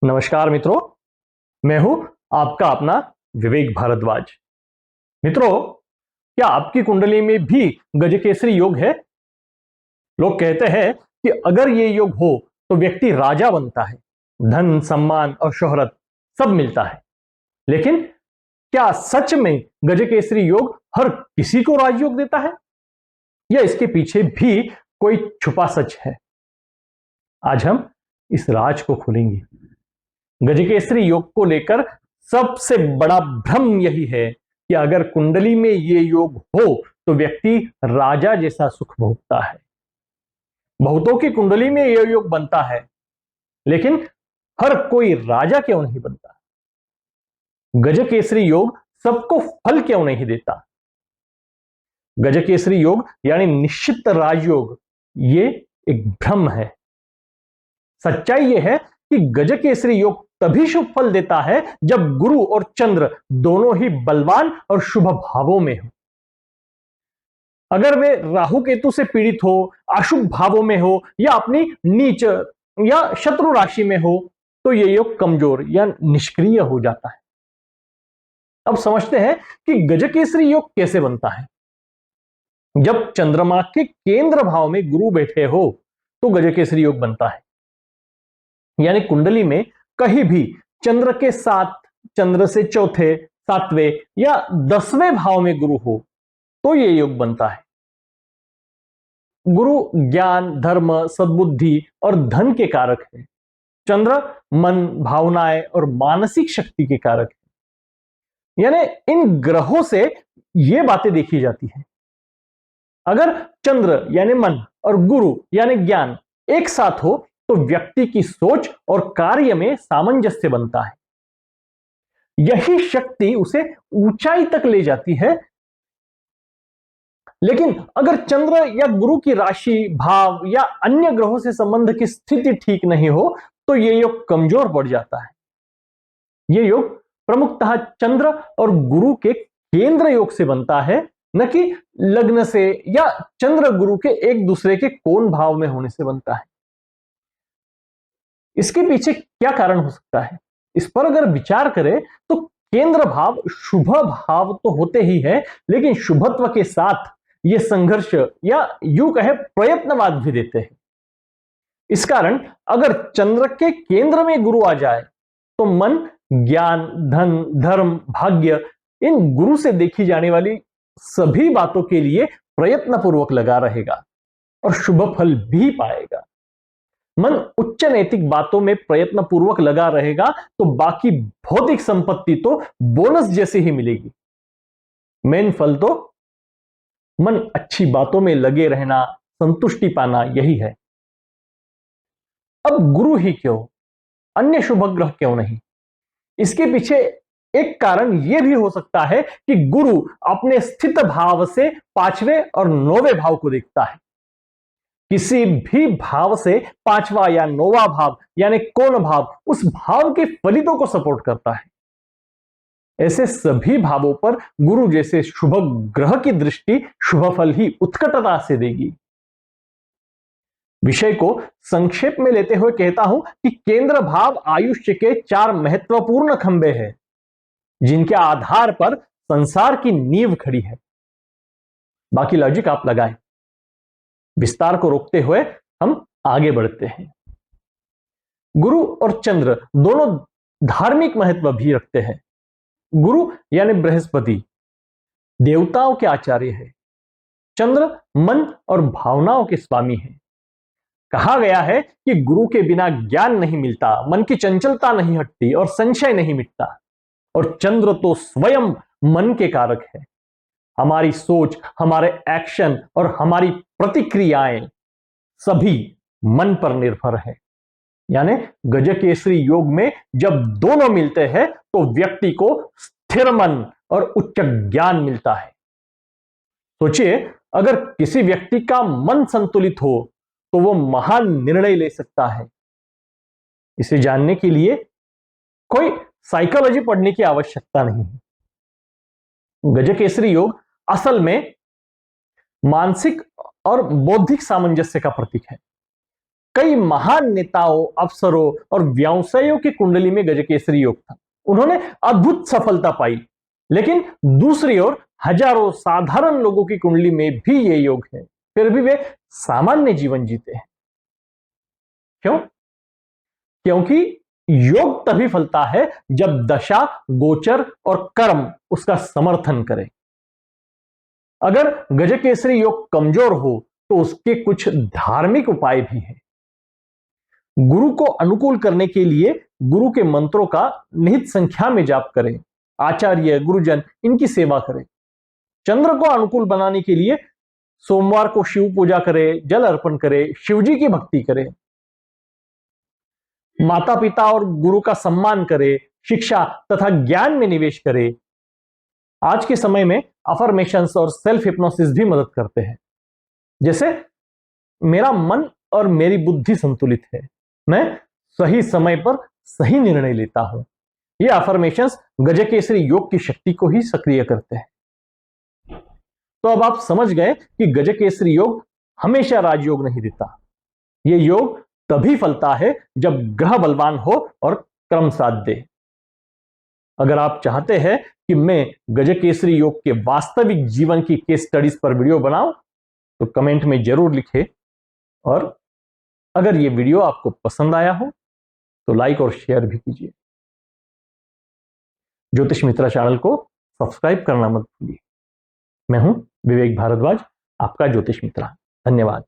नमस्कार मित्रों, मैं हूं आपका अपना विवेक भारद्वाज। मित्रों, क्या आपकी कुंडली में भी गजकेसरी योग है? लोग कहते हैं कि अगर ये योग हो तो व्यक्ति राजा बनता है, धन, सम्मान और शोहरत सब मिलता है। लेकिन क्या सच में गजकेसरी योग हर किसी को राजयोग देता है, या इसके पीछे भी कोई छुपा सच है? आज हम इस राज को खोलेंगे। गजकेसरी योग को लेकर सबसे बड़ा भ्रम यही है कि अगर कुंडली में ये योग हो तो व्यक्ति राजा जैसा सुख भोगता है। बहुतों की कुंडली में यह योग बनता है, लेकिन हर कोई राजा क्यों नहीं बनता? गजकेसरी योग सबको फल क्यों नहीं देता? गजकेसरी योग यानी निश्चित राजयोग, ये एक भ्रम है। सच्चाई यह है कि गजकेसरी योग तभी शुभ फल देता है जब गुरु और चंद्र दोनों ही बलवान और शुभ भावों में हो। अगर वे राहु केतु से पीड़ित हो, अशुभ भावों में हो या अपनी नीच या शत्रु राशि में हो तो यह योग कमजोर या निष्क्रिय हो जाता है। अब समझते हैं कि गजकेसरी योग कैसे बनता है। जब चंद्रमा के केंद्र भाव में गुरु बैठे हो तो गजकेसरी योग बनता है। यानी कुंडली में कहीं भी चंद्र के साथ, चंद्र से चौथे, सातवें या 10वें भाव में गुरु हो तो यह योग बनता है। गुरु ज्ञान, धर्म, सद्बुद्धि और धन के कारक है। चंद्र मन, भावनाएं और मानसिक शक्ति के कारक है। यानी इन ग्रहों से यह बातें देखी जाती है। अगर चंद्र यानी मन और गुरु यानी ज्ञान एक साथ हो तो व्यक्ति की सोच और कार्य में सामंजस्य बनता है। यही शक्ति उसे ऊंचाई तक ले जाती है। लेकिन अगर चंद्र या गुरु की राशि, भाव या अन्य ग्रहों से संबंध की स्थिति ठीक नहीं हो तो यह योग कमजोर पड़ जाता है। यह योग प्रमुखतः चंद्र और गुरु के केंद्र योग से बनता है, न कि लग्न से या चंद्र गुरु के एक दूसरे के कोण भाव में होने से बनता है। इसके पीछे क्या कारण हो सकता है, इस पर अगर विचार करें तो केंद्र भाव शुभ भाव तो होते ही है, लेकिन शुभत्व के साथ ये संघर्ष या यूं कहे प्रयत्नवाद भी देते हैं। इस कारण अगर चंद्र के केंद्र में गुरु आ जाए तो मन ज्ञान, धन, धर्म, भाग्य, इन गुरु से देखी जाने वाली सभी बातों के लिए प्रयत्नपूर्वक लगा रहेगा और शुभ फल भी पाएगा। मन उच्च नैतिक बातों में प्रयत्न पूर्वक लगा रहेगा तो बाकी भौतिक संपत्ति तो बोनस जैसे ही मिलेगी। मेन फल तो मन अच्छी बातों में लगे रहना, संतुष्टि पाना, यही है। अब गुरु ही क्यों, अन्य शुभ ग्रह क्यों नहीं? इसके पीछे एक कारण यह भी हो सकता है कि गुरु अपने स्थित भाव से 5वें और 9वें भाव को देखता है। किसी भी भाव से 5वां या 9वां भाव यानी कोण भाव उस भाव के फलितों को सपोर्ट करता है। ऐसे सभी भावों पर गुरु जैसे शुभ ग्रह की दृष्टि शुभ फल ही उत्कटता से देगी। विषय को संक्षेप में लेते हुए कहता हूं कि केंद्र भाव आयुष्य के 4 महत्वपूर्ण खंभे हैं, जिनके आधार पर संसार की नींव खड़ी है। बाकी लॉजिक आप लगाएं। विस्तार को रोकते हुए हम आगे बढ़ते हैं। गुरु और चंद्र दोनों धार्मिक महत्व भी रखते हैं। गुरु यानी बृहस्पति देवताओं के आचार्य है। चंद्र मन और भावनाओं के स्वामी है। कहा गया है कि गुरु के बिना ज्ञान नहीं मिलता, मन की चंचलता नहीं हटती और संशय नहीं मिटता। और चंद्र तो स्वयं मन के कारक है। हमारी सोच, हमारे एक्शन और हमारी प्रतिक्रियाएं सभी मन पर निर्भर है। यानी गजकेसरी योग में जब दोनों मिलते हैं तो व्यक्ति को स्थिर मन और उच्च ज्ञान मिलता है। सोचिए, अगर किसी व्यक्ति का मन संतुलित हो तो वो महान निर्णय ले सकता है। इसे जानने के लिए कोई साइकोलॉजी पढ़ने की आवश्यकता नहीं है। गजकेसरी योग असल में मानसिक और बौद्धिक सामंजस्य का प्रतीक है। कई महान नेताओं, अफसरों और व्यवसायियों की कुंडली में गजकेसरी योग था। उन्होंने अद्भुत सफलता पाई। लेकिन दूसरी ओर हजारों साधारण लोगों की कुंडली में भी ये योग है, फिर भी वे सामान्य जीवन जीते हैं। क्यों? क्योंकि योग तभी फलता है जब दशा, गोचर और कर्म उसका समर्थन करें। अगर गजकेसरी योग कमजोर हो तो उसके कुछ धार्मिक उपाय भी हैं। गुरु को अनुकूल करने के लिए गुरु के मंत्रों का निहित संख्या में जाप करें। आचार्य, गुरुजन इनकी सेवा करें। चंद्र को अनुकूल बनाने के लिए सोमवार को शिव पूजा करें, जल अर्पण करें, शिवजी की भक्ति करें। माता पिता और गुरु का सम्मान करें, शिक्षा तथा ज्ञान में निवेश करें। आज के समय में अफर्मेशंस और सेल्फ हिप्नोसिस भी मदद करते हैं। जैसे मेरा मन और मेरी बुद्धि संतुलित है, मैं सही समय पर सही निर्णय लेता हूं। ये अफर्मेशंस गजकेसरी योग की शक्ति को ही सक्रिय करते हैं। तो अब आप समझ गए कि गजकेसरी योग हमेशा राजयोग नहीं देता। ये योग तभी फलता है जब ग्रह बलवान हो और क्रम साथ दे। अगर आप चाहते हैं कि मैं गजकेसरी योग के वास्तविक जीवन की केस स्टडीज पर वीडियो बनाऊं तो कमेंट में जरूर लिखें। और अगर ये वीडियो आपको पसंद आया हो तो लाइक और शेयर भी कीजिए। ज्योतिष मित्रा चैनल को सब्सक्राइब करना मत भूलिए। मैं हूं विवेक भारद्वाज, आपका ज्योतिष मित्रा। धन्यवाद।